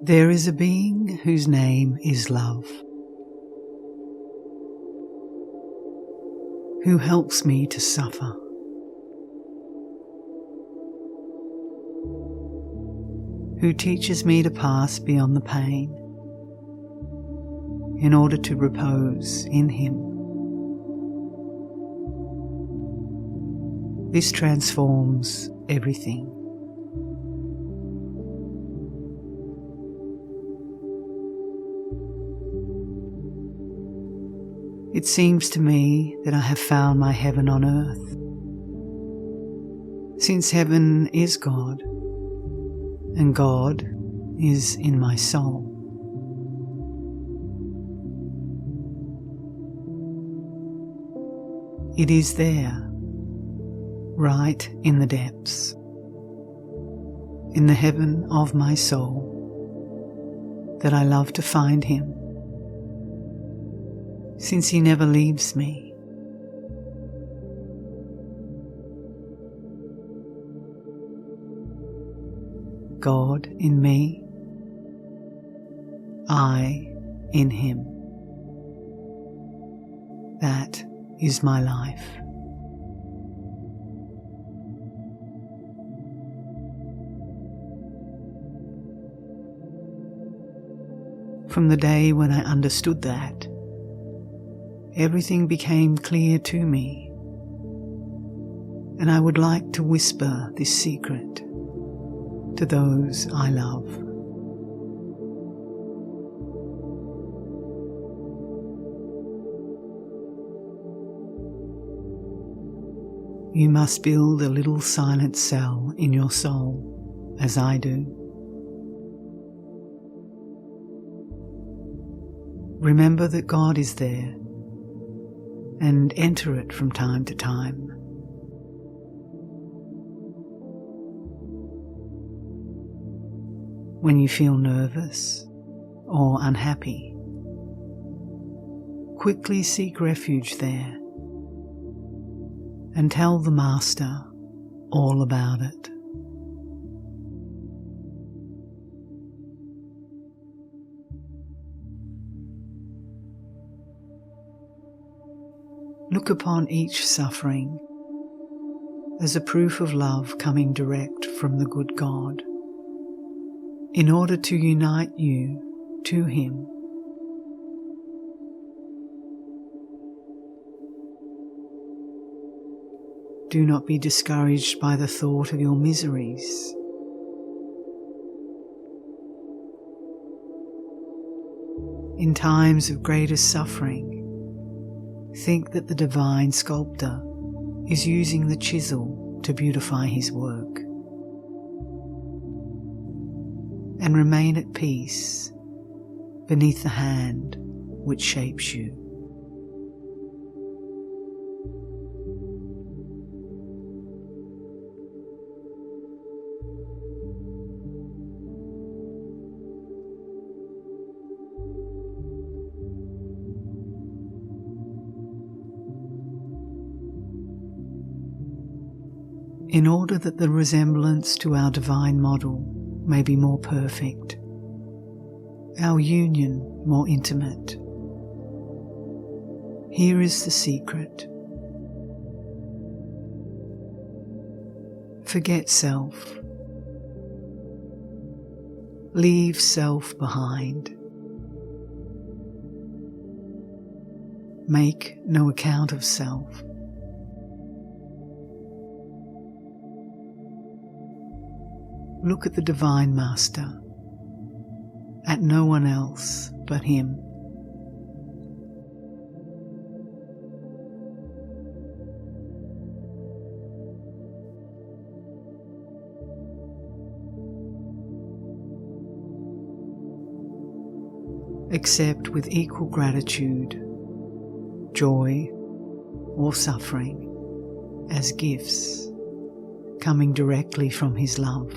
There is a being whose name is love, who helps me to suffer, who teaches me to pass beyond the pain in order to repose in Him. This transforms everything. It seems to me that I have found my heaven on earth, since heaven is God, and God is in my soul. It is there, right in the depths, in the heaven of my soul, that I love to find Him, since He never leaves me. God in me, I in Him. That is my life. From the day when I understood that, everything became clear to me, and I would like to whisper this secret to those I love. You must build a little silent cell in your soul, as I do. Remember that God is there, and enter it from time to time. When you feel nervous or unhappy, quickly seek refuge there and tell the Master all about it. Look upon each suffering as a proof of love coming direct from the good God, in order to unite you to Him. Do not be discouraged by the thought of your miseries. In times of greatest suffering, think that the divine sculptor is using the chisel to beautify his work, and remain at peace beneath the hand which shapes you. In order that the resemblance to our divine model may be more perfect, our union more intimate, here is the secret. Forget self. Leave self behind. Make no account of self. Look at the Divine Master, at no one else but Him. Accept with equal gratitude, joy or suffering as gifts coming directly from His love.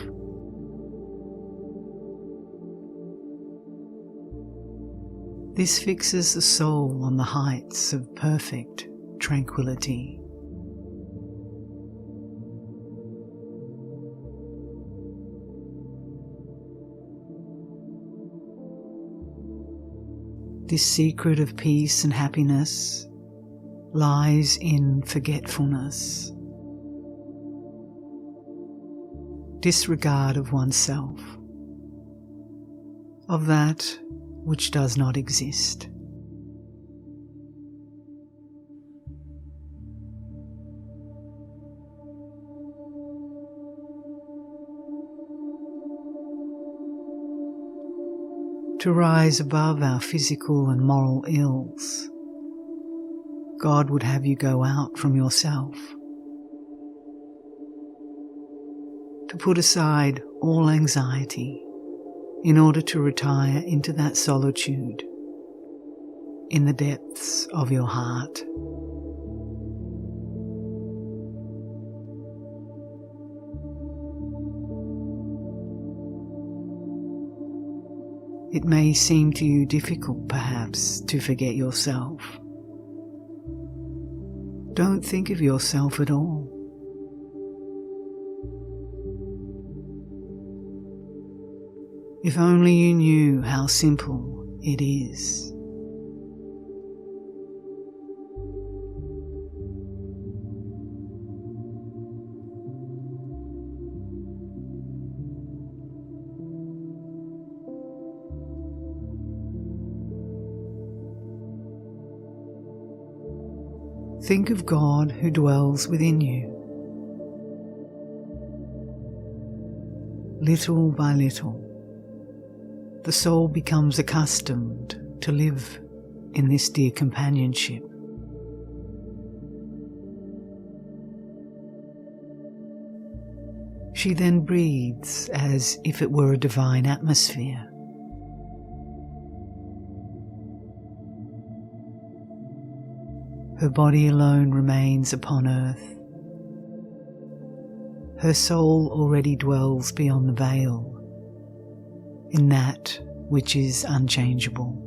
This fixes the soul on the heights of perfect tranquility. this secret of peace and happiness lies in forgetfulness, disregard of oneself, of that which does not exist. To rise above our physical and moral ills, God would have you go out from yourself, to put aside all anxiety in order to retire into that solitude in the depths of your heart. It may seem to you difficult, perhaps, to forget yourself. Don't think of yourself at all. If only you knew how simple it is. Think of God who dwells within you. Little by little, the soul becomes accustomed to live in this dear companionship. She then breathes as if it were a divine atmosphere. Her body alone remains upon earth. Her soul already dwells beyond the veil, in that which is unchangeable.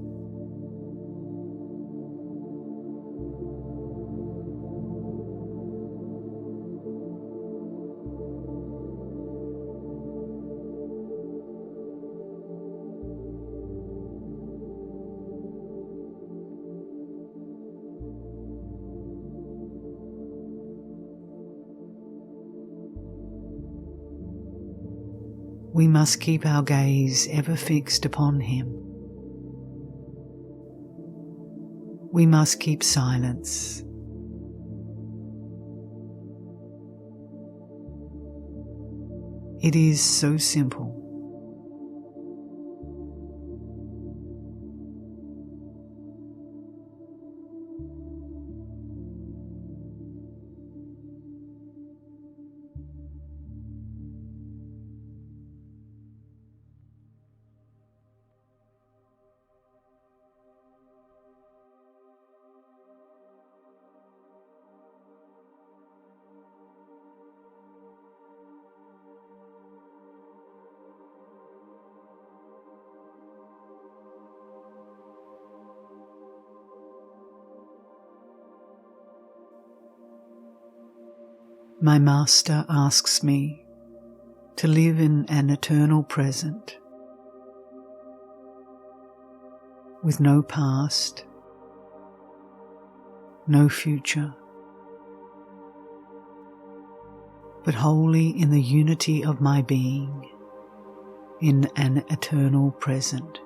We must keep our gaze ever fixed upon Him. We must keep silence. It is so simple. My Master asks me to live in an eternal present, with no past, no future, but wholly in the unity of my being, in an eternal present.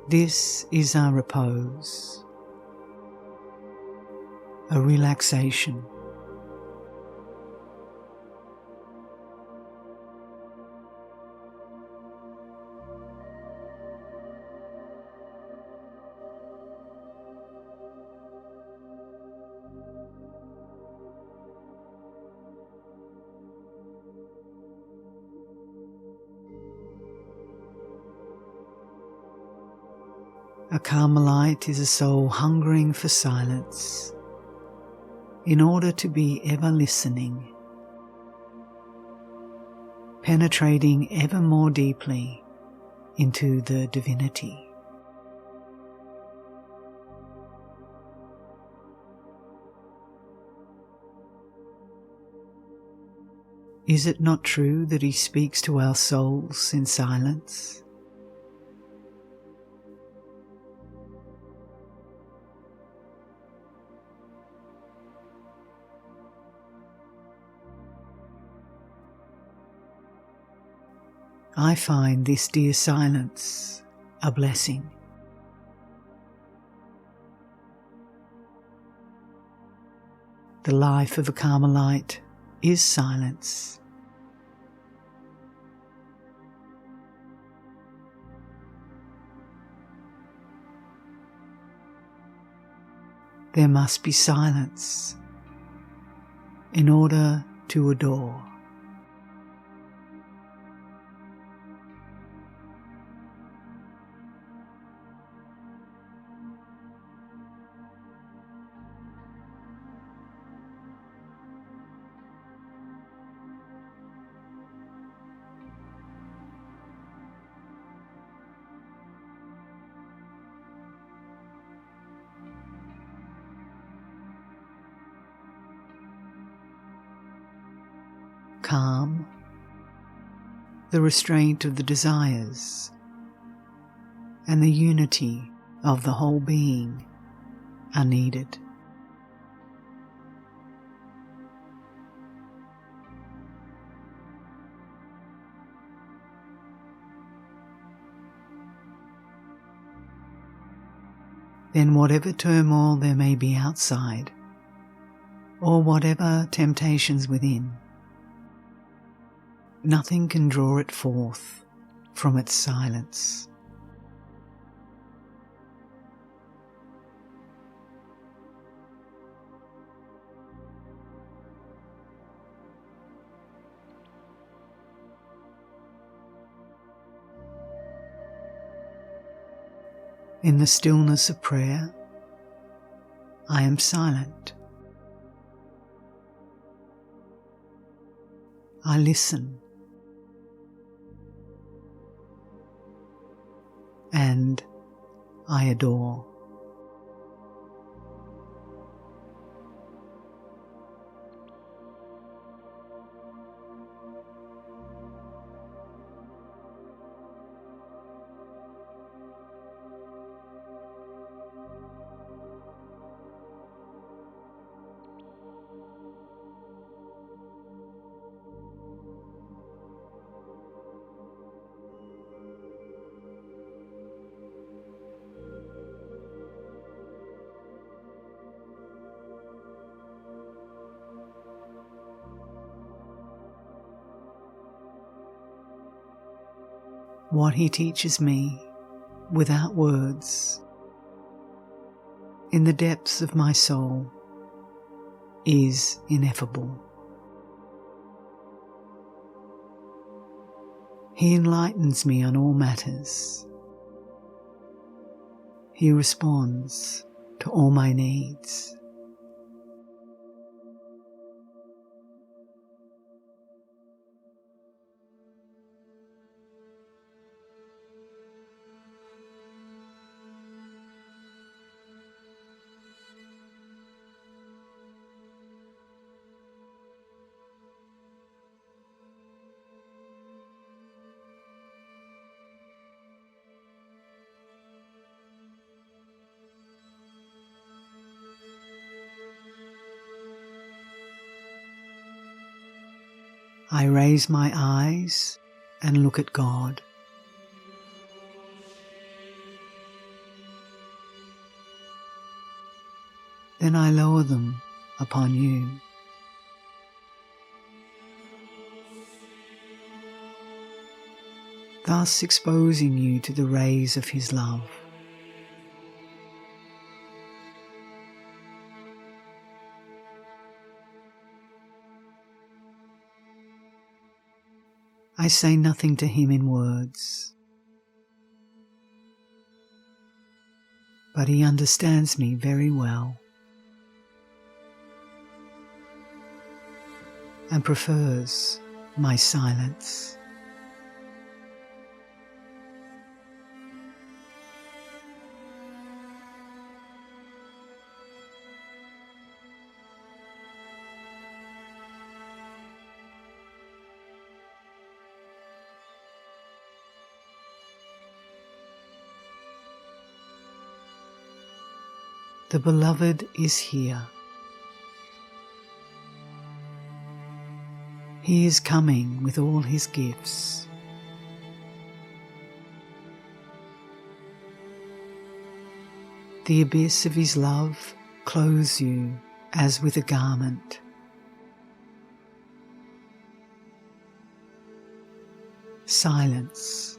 This is our repose, a relaxation. A Carmelite is a soul hungering for silence in order to be ever listening. penetrating ever more deeply into the divinity. Is it not true that He speaks to our souls in silence? I find this dear silence a blessing. The life of a Carmelite is silence. There must be silence in order to adore. Calm, the restraint of the desires, and the unity of the whole being are needed. Then whatever turmoil there may be outside, or whatever temptations within, nothing can draw it forth from its silence. In the stillness of prayer, I am silent. I listen, and I adore. What He teaches me without words in the depths of my soul is ineffable. He enlightens me on all matters. He responds to all my needs. I raise my eyes and look at God. Then I lower them upon you. Thus exposing you to the rays of His love. I say nothing to Him in words, but He understands me very well and prefers my silence. The Beloved is here. He is coming with all his gifts. The abyss of his love clothes you as with a garment. Silence.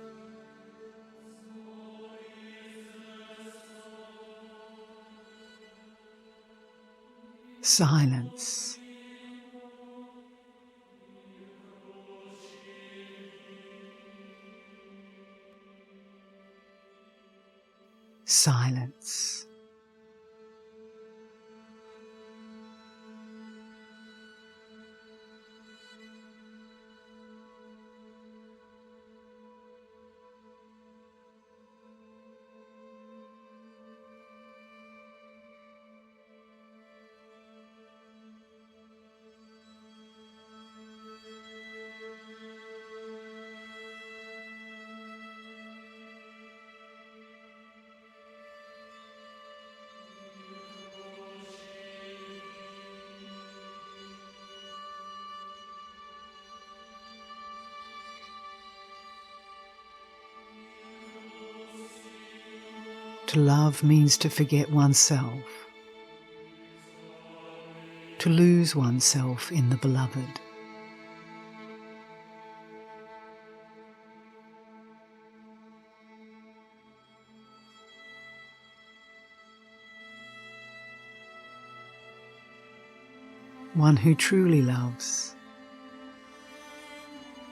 Silence. Silence. To love means to forget oneself, to lose oneself in the Beloved. One who truly loves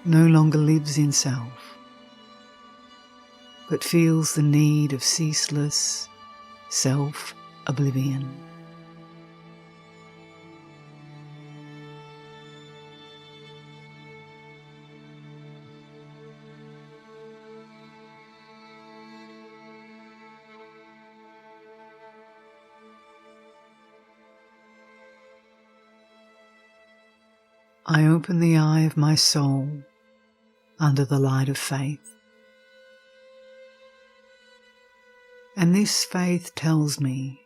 no longer lives in self, but feels the need of ceaseless self-oblivion. I open the eye of my soul under the light of faith. And this faith tells me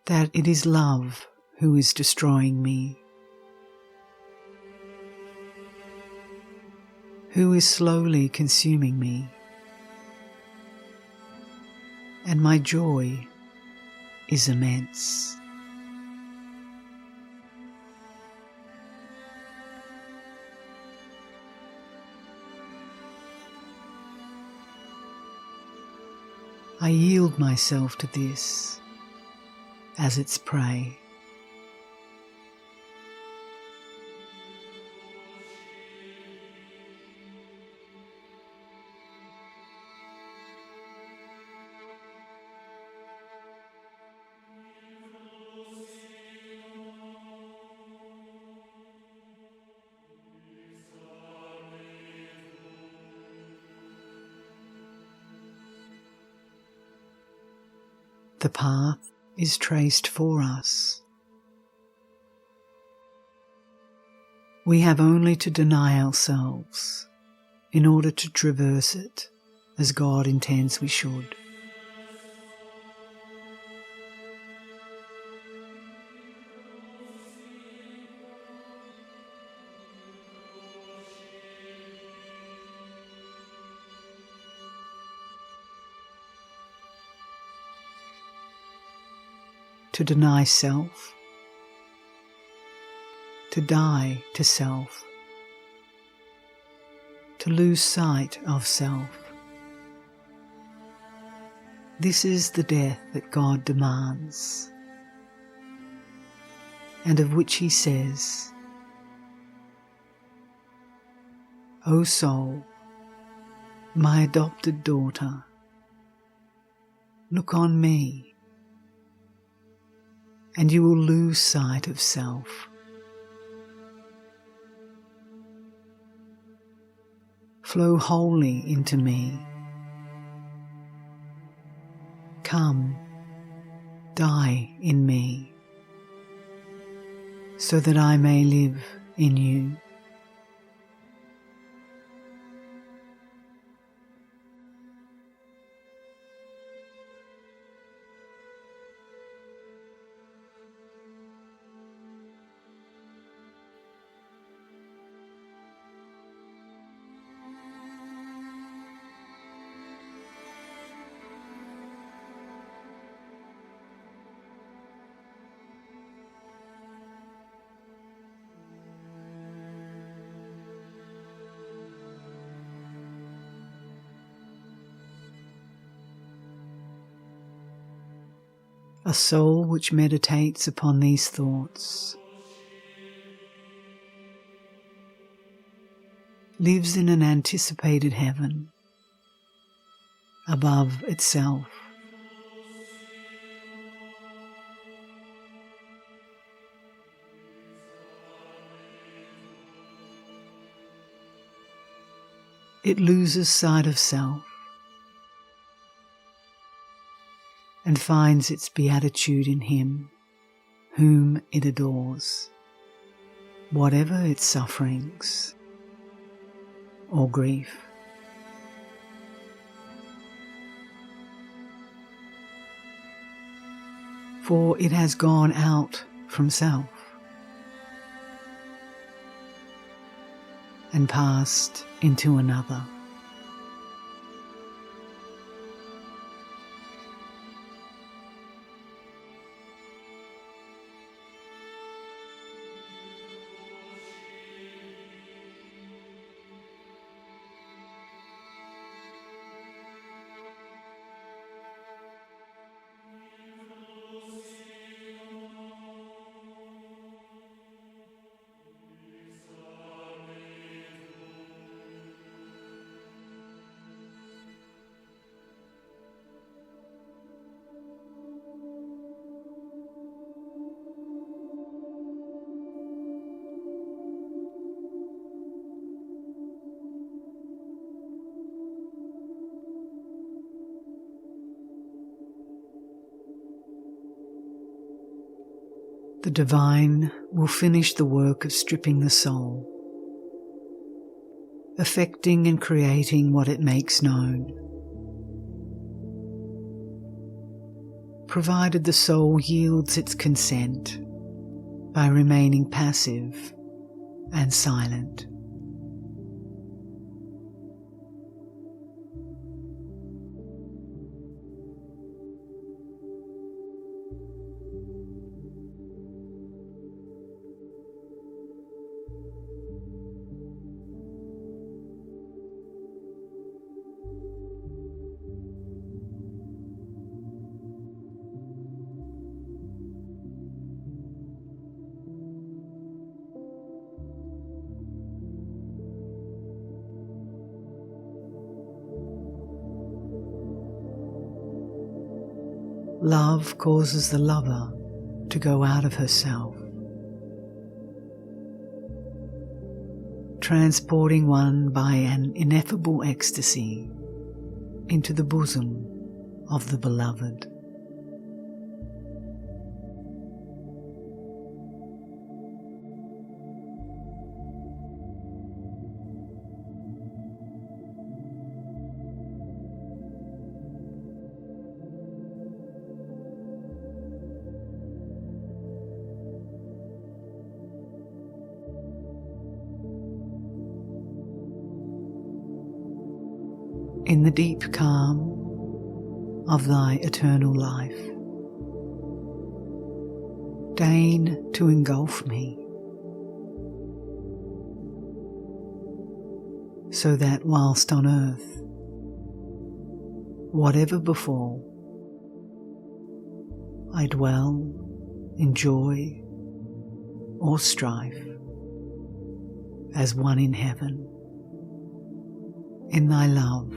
that it is love who is destroying me, who is slowly consuming me, and my joy is immense. I yield myself to this as its prey. The path is traced for us. We have only to deny ourselves in order to traverse it as God intends we should. To deny self, to die to self, to lose sight of self. This is the death that God demands, and of which he says, O soul, my adopted daughter, look on me, and you will lose sight of self. flow wholly into me. Come, die in me, so that I may live in you. A soul which meditates upon these thoughts lives in an anticipated heaven above itself. It loses sight of self and finds its beatitude in Him whom it adores, whatever its sufferings or grief. For it has gone out from self and passed into another. The divine will finish the work of stripping the soul, affecting and creating what it makes known, provided the soul yields its consent by remaining passive and silent. Love causes the lover to go out of herself, transporting one by an ineffable ecstasy into the bosom of the beloved. In the deep calm of thy eternal life, deign to engulf me, so that whilst on earth, whatever befall, I dwell, enjoy, or strife as one in heaven, in thy love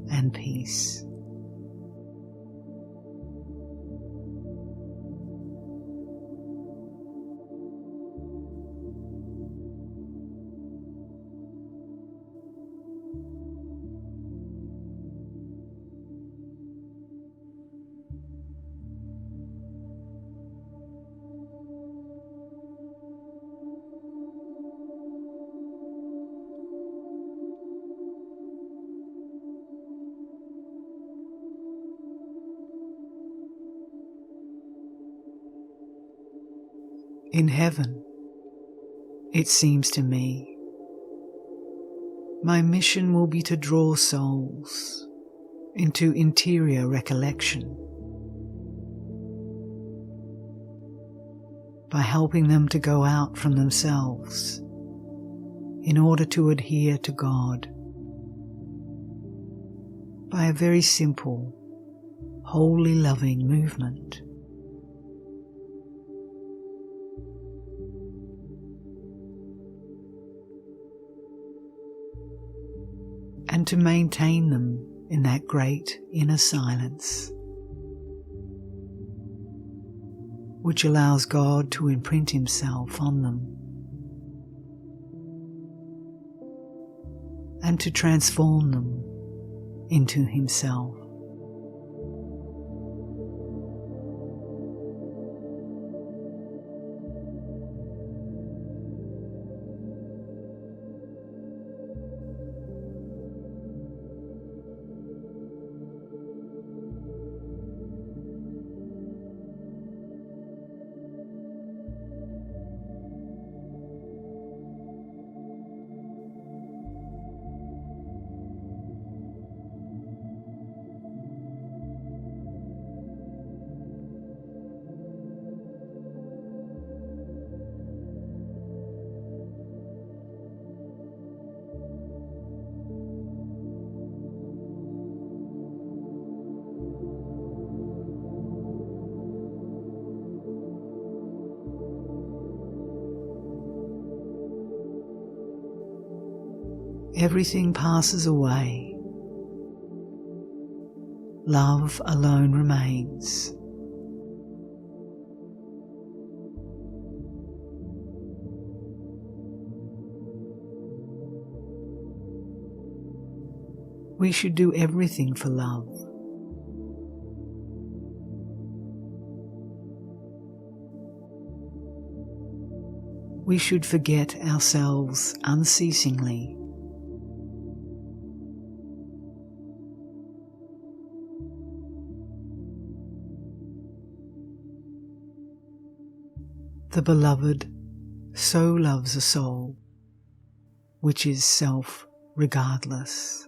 and peace. In heaven, it seems to me, my mission will be to draw souls into interior recollection by helping them to go out from themselves in order to adhere to God by a very simple, wholly loving movement. And to maintain them in that great inner silence, which allows God to imprint Himself on them and to transform them into Himself. Everything passes away. Love alone remains. We should do everything for love. We should forget ourselves unceasingly. The Beloved so loves a soul which is self-regardless.